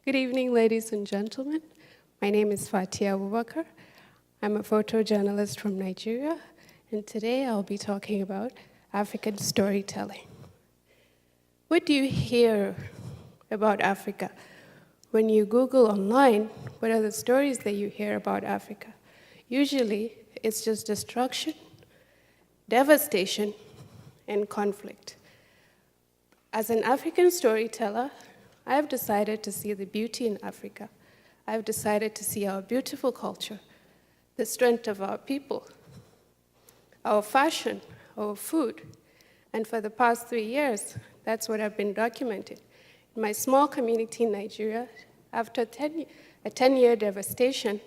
Good evening, ladies and gentlemen. My name is Fati Abubakar. I'm a photojournalist from Nigeria, and today I'll be talking about African storytelling. What do you hear about Africa? When you Google online, what are the stories that you hear about Africa? Usually, it's just destruction, devastation, and conflict. As an African storyteller, I have decided to see the beauty in Africa. I have decided to see our beautiful culture, the strength of our people, our fashion, our food. And for the past 3 years, that's what I've been documenting. In my small community in Nigeria, after a 10-year devastation,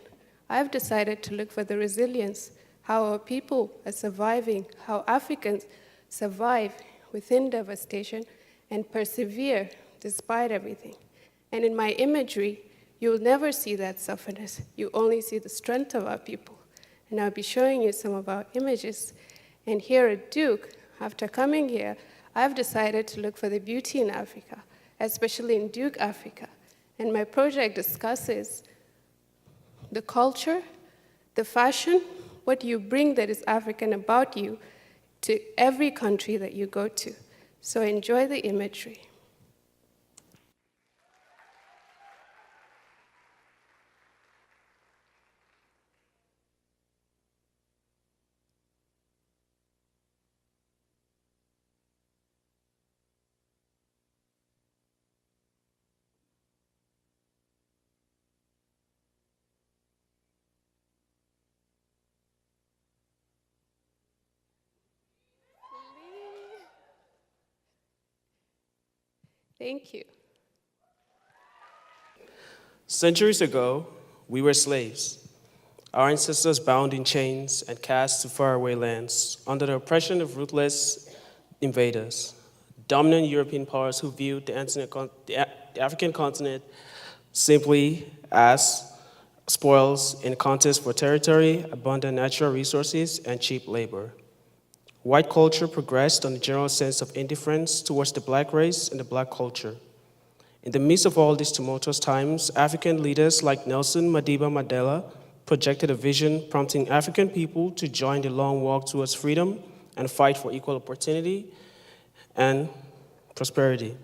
I've decided to look for the resilience, how our people are surviving, how Africans survive within devastation and persevere despite everything. And in my imagery, you'll never see that sufferness. You only see the strength of our people. And I'll be showing you some of our images. And here at Duke, after coming here, I've decided to look for the beauty in Africa, especially in Duke, Africa. And my project discusses the culture, the fashion, what you bring that is African about you to every country that you go to. So enjoy the imagery. Thank you. Centuries ago, we were slaves. Our ancestors bound in chains and cast to faraway lands under the oppression of ruthless invaders, dominant European powers who viewed the African continent simply as spoils in contest for territory, abundant natural resources, and cheap labor. White culture progressed on a general sense of indifference towards the black race and the black culture. In the midst of all these tumultuous times, African leaders like Nelson Madiba Mandela projected a vision prompting African people to join the long walk towards freedom and fight for equal opportunity and prosperity.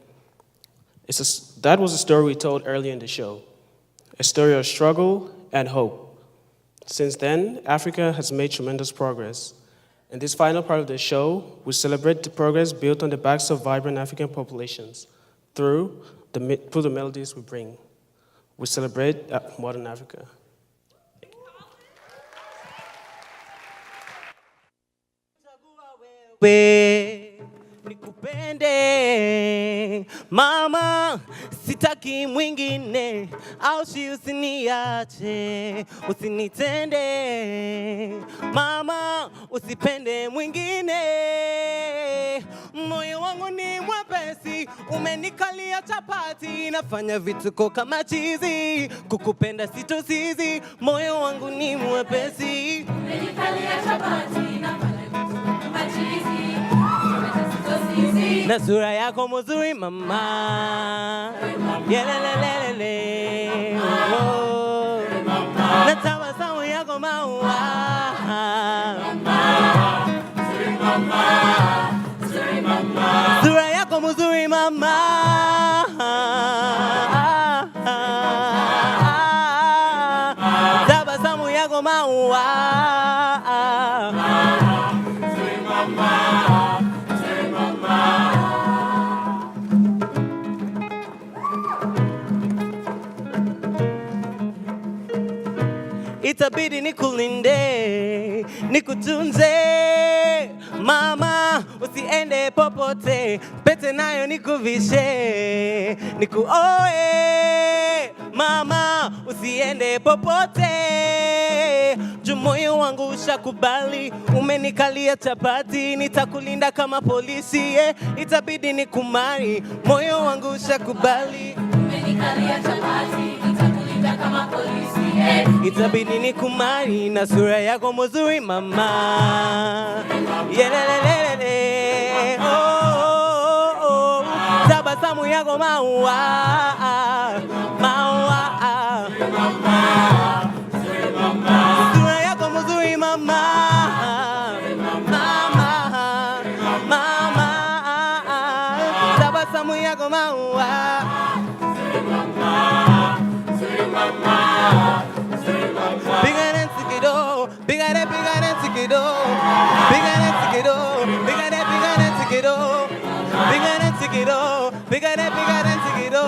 That was a story we told earlier in the show, a story of struggle and hope. Since then, Africa has made tremendous progress. In this final part of the show, we celebrate the progress built on the backs of vibrant African populations through the melodies we bring. We celebrate modern Africa. Nikupende mama, sitaki mwingine, aushi usiniache, usinitende mama, usipende mwingine. Moyo wangu ni mwepesi, umenikalia chapati, nafanya vituko kama chizi, kukupenda sitosizi. Moyo wangu ni mwepesi, umenikalia chapati, nafanya vituko kama chizi, na sura yako mzuri mama, yelelelelele, oh, na tabasamu yako maua, sura yako mzuri mama, tabasamu yako maua. Itabidi nikulinde, nikutunze mama, usiende popote, pete nayo nikuvishe, nikuoe mama, usiende popote. Moyo wangu ushakubali, umenikalia chapati, nitakulinda kama polisi, itabidi nikumari. Moyo wangu ushakubali, umenikalia chapati, nitakulinda kama polisi, itabidi nikumari, na sura yako mzuri mama, yelelelele, oh, oh, oh, tabasamu yako maua, maua. Sura yako mzuri mama. Tabasamu yako maua. Bigger than Tikido, bigger than Tikido, bigger than Tikido, bigger than Tikido, bigger than Tikido, bigger than Tikido,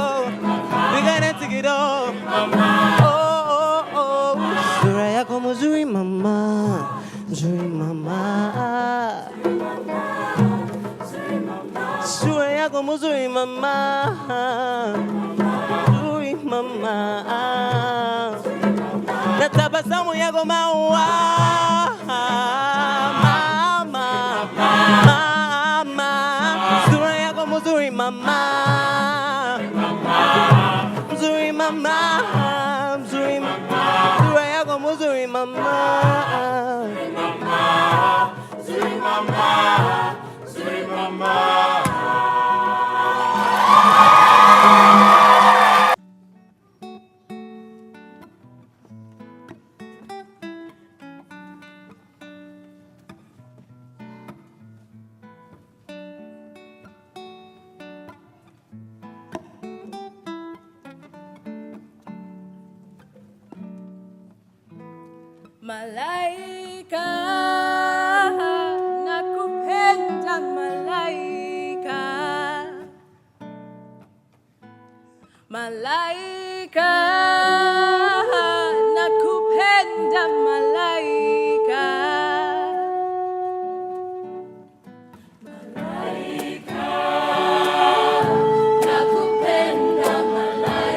bigger than Tikido. Oh oh oh, Sura yako mzuri mama, mzuri mama. Sura yako mzuri mama, mzuri mama. Na tabasamu yako maua, mama, mama. Sura yako mzuri mama, mzuri mama, mzuri mama. Sura yako mzuri mama, mzuri mama, mzuri mama. Malaika, nakupenda malaika. Malaika, nakupenda malaika. Malaika, nakupenda malaika.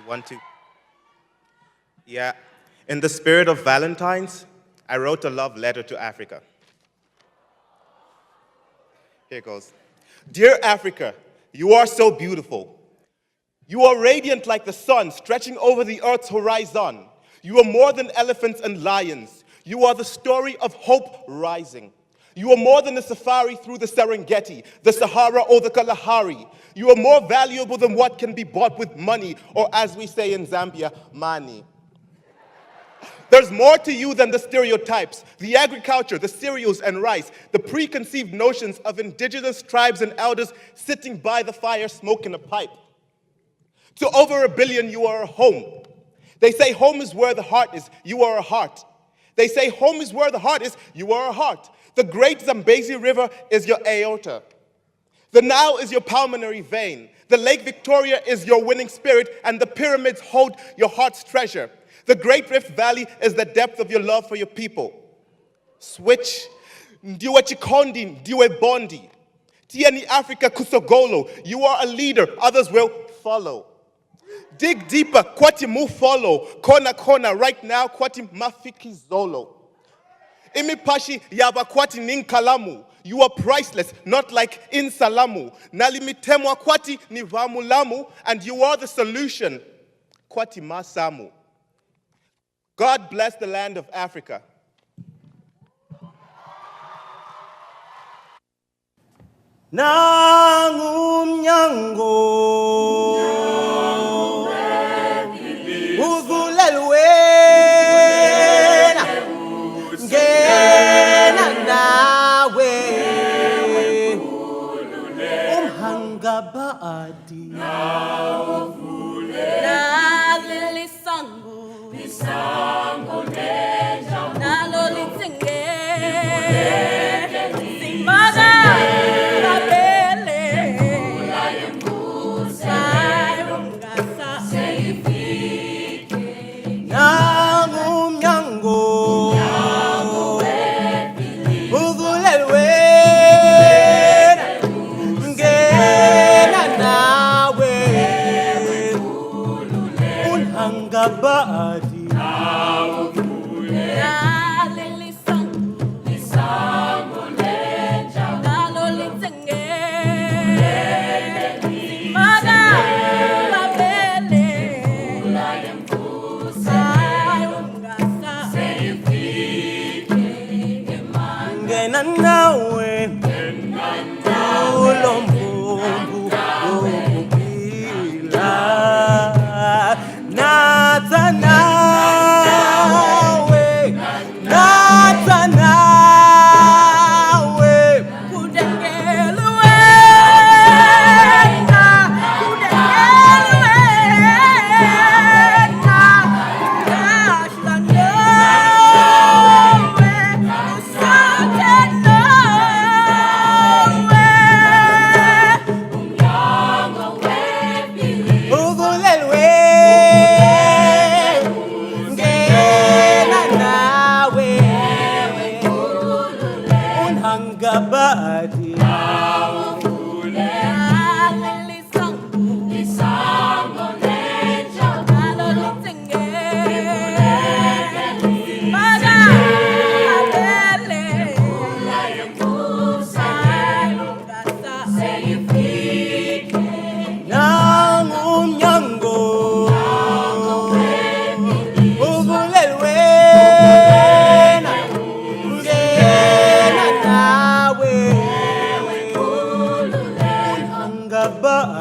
One, two. Yeah. In the spirit of Valentine's, I wrote a love letter to Africa. Here it goes. Dear Africa, you are so beautiful. You are radiant like the sun stretching over the earth's horizon. You are more than elephants and lions. You are the story of hope rising. You are more than a safari through the Serengeti, the Sahara, or the Kalahari. You are more valuable than what can be bought with money, or as we say in Zambia, money. There's more to you than the stereotypes, the agriculture, the cereals and rice, the preconceived notions of indigenous tribes and elders sitting by the fire smoking a pipe. To over 1 billion, you are a home. They say home is where the heart is, you are a heart. They say home is where the heart is, you are a heart. The great Zambezi River is your aorta. The Nile is your pulmonary vein. The Lake Victoria is your winning spirit, and the pyramids hold your heart's treasure. The Great Rift Valley is the depth of your love for your people. Switch. Ndiwe Chikondi, Ndiwe Bondi. Tieni Africa Kusogolo. You are a leader, others will follow. Dig deeper, Kwati mu follow. Kona kona, right now, Kwati mafiki zolo. Imipashi yaba Kwati ninkalamu. You are priceless, not like in Salamu. Nalimitemwa Kwati ni vamulamu, and you are the solution. Kwati masamu. God bless the land of Africa. Nangumnyango Uvulelwena Ngena Nawe Umhangabaadi Nalilisangu Nalolitenge Simbaga Babele Nangumnyango Uvulelwena Ngena Nawe Unhangabaadi Ngena Nawe Ulombombu Ukupila Nathanawe Nathanawe Kudengelwena Unhangabadi Nangumnyango Uvulelwena Ngena Nawe Unhangabadi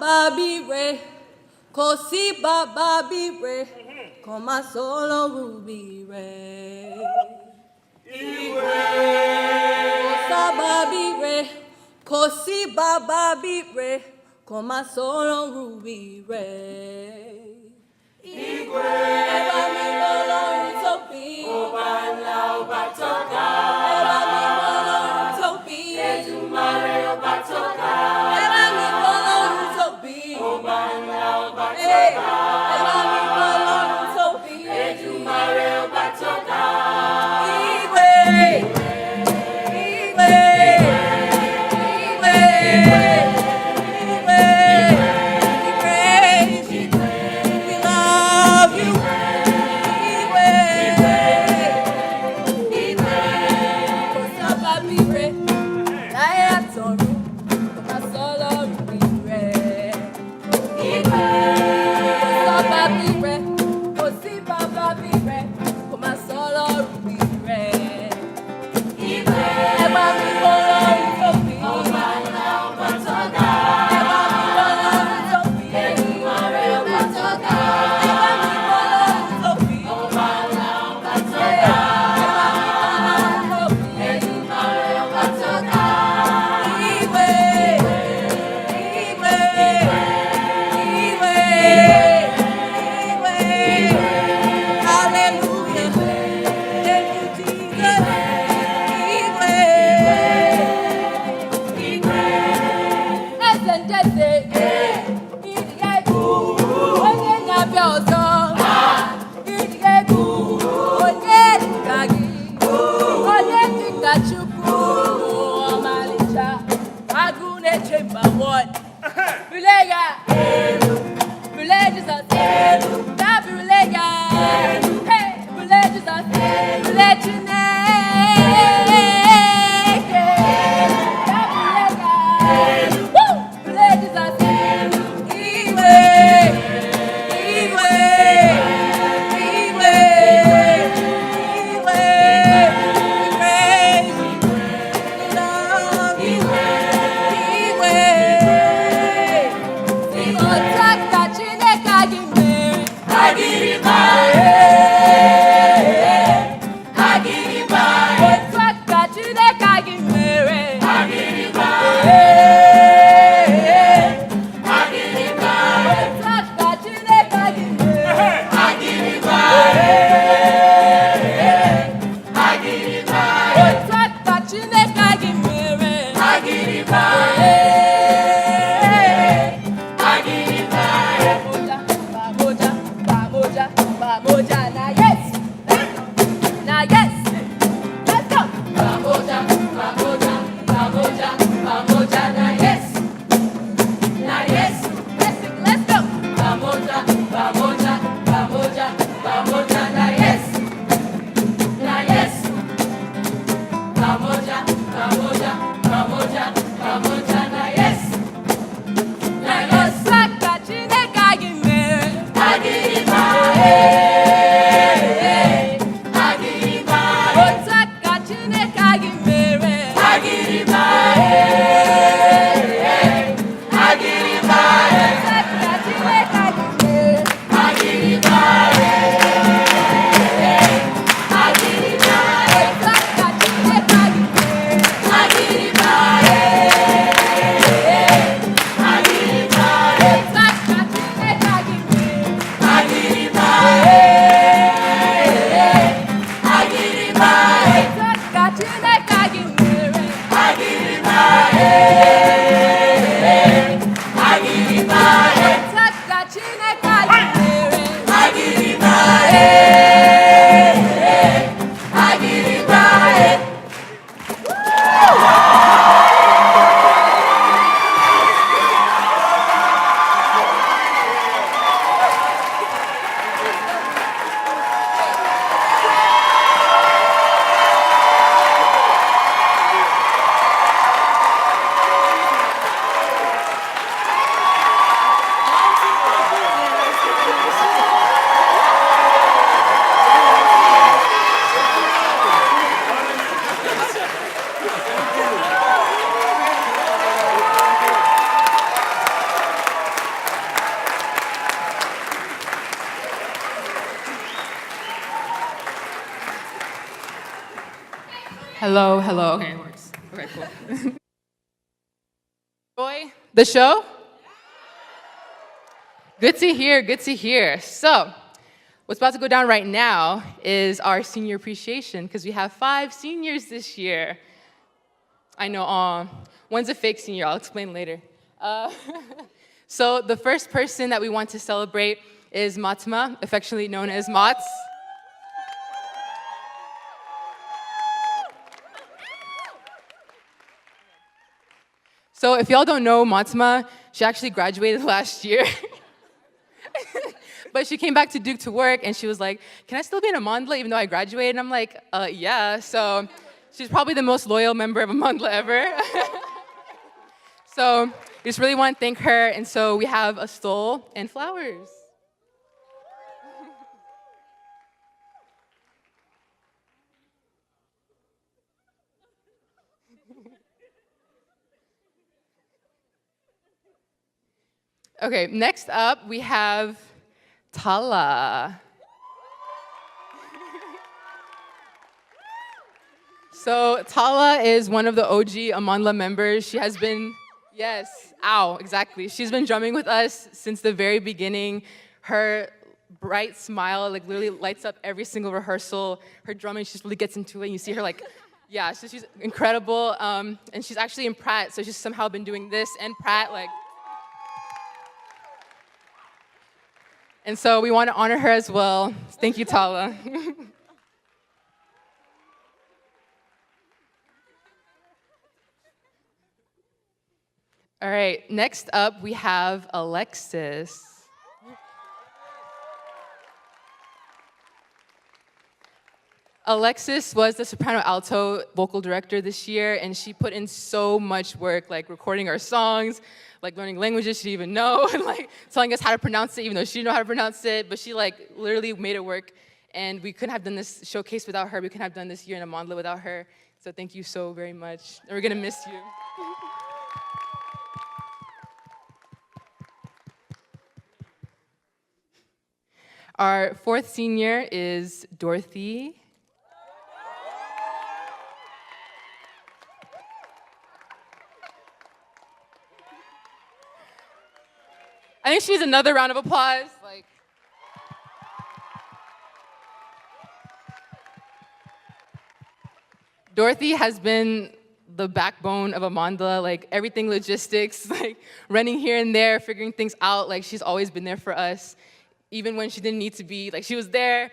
Babire, Kosi Babire, Koma Solo Rubire. Igwe. Kosa Babire, Kosi Babire, Koma Solo Rubire. Igwe. Eba mi bolo utopi, Obala Obatoka. Eba mi bolo utopi, Ejumare Obatoka. Eba mi bolo utopi, Obala Obatoka. Eba mi bolo utopi, Ejumare Obatoka. Igwe. Igwe. Igwe. Igwe. Igwe. We love you. Hello, hello. Okay, it works. Okay, cool. Enjoy the show? Good to hear, good to hear. So, what's about to go down right now is our senior appreciation, because we have 5 seniors this year. I know, one's a fake senior, I'll explain later. So the first person that we want to celebrate is Matma, affectionately known as Mats. So if y'all don't know Matma, she actually graduated last year. But she came back to Duke to work, and she was like, can I still be in Amandla even though I graduated? And I'm like, yeah. So she's probably the most loyal member of Amandla ever. So we just really want to thank her, and so we have a stole and flowers. Okay, next up we have Tala. So Tala is one of the OG Amandla members. She has been, yes, ow, exactly. She's been drumming with us since the very beginning. Her bright smile like literally lights up every single rehearsal. Her drumming, she just really gets into it. You see her like, yeah, so she's incredible. And she's actually in Pratt, so she's somehow been doing this and Pratt, like. And so we want to honor her as well. Thank you, Tala. All right. right, next up we have Alexis. Alexis was the soprano alto vocal director this year, and she put in so much work, like recording our songs, like learning languages she didn't even know, and like telling us how to pronounce it, even though she didn't know how to pronounce it, but she like literally made it work, and we couldn't have done this showcase without her. We couldn't have done this year in Amandla without her, so thank you so very much, and we're gonna miss you. Our fourth senior is Dorothy. I think she needs another round of applause. Dorothy has been the backbone of Amandla, like everything logistics, like running here and there, figuring things out. Like she's always been there for us, even when she didn't need to be. Like she was there.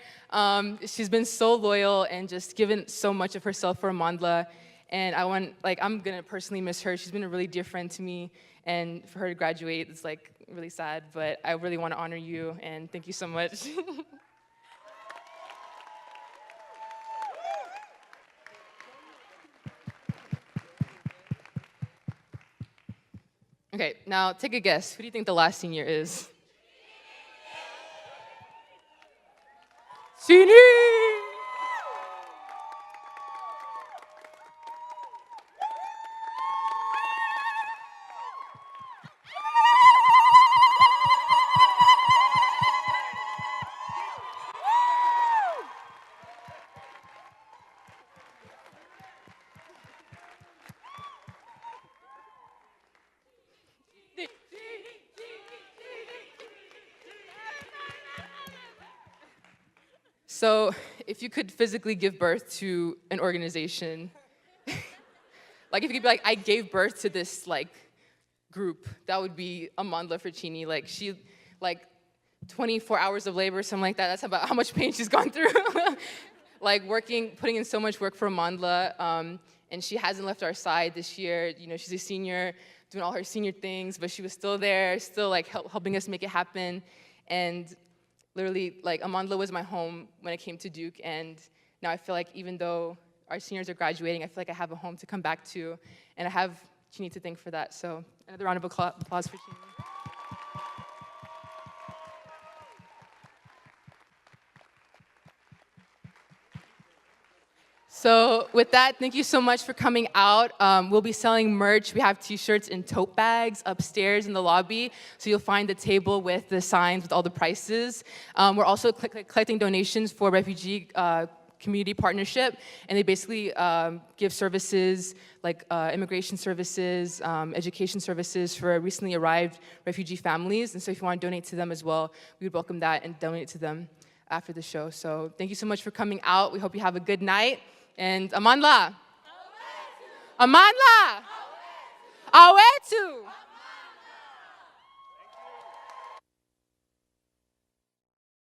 She's been so loyal and just given so much of herself for Amandla. And I'm gonna personally miss her. She's been a really dear friend to me, and for her to graduate is like really sad, but I really want to honor you, and thank you so much. Okay, now take a guess. Who do you think the last senior is? Sini! So if you could physically give birth to an organization, like if you could be like, I gave birth to this like group, that would be Amandla Ficini. Like she, like 24 hours of labor, something like that. That's about how much pain she's gone through. Like putting in so much work for Amandla, and she hasn't left our side this year. You know, she's a senior, doing all her senior things, but she was still there, still like helping us make it happen. And literally, like, Amandla was my home when it came to Duke, and now I feel like even though our seniors are graduating, I feel like I have a home to come back to, and I have Chini to thank for that. So another round of applause for Chini. So with that, thank you so much for coming out. We'll be selling merch. We have t-shirts and tote bags upstairs in the lobby. So you'll find the table with the signs with all the prices. We're also collecting donations for refugee community partnership. And they basically give services like immigration services, education services for recently arrived refugee families. And so if you want to donate to them as well, we would welcome that and donate to them after the show. So thank you so much for coming out. We hope you have a good night. And Amandla. Amandla. Awetu.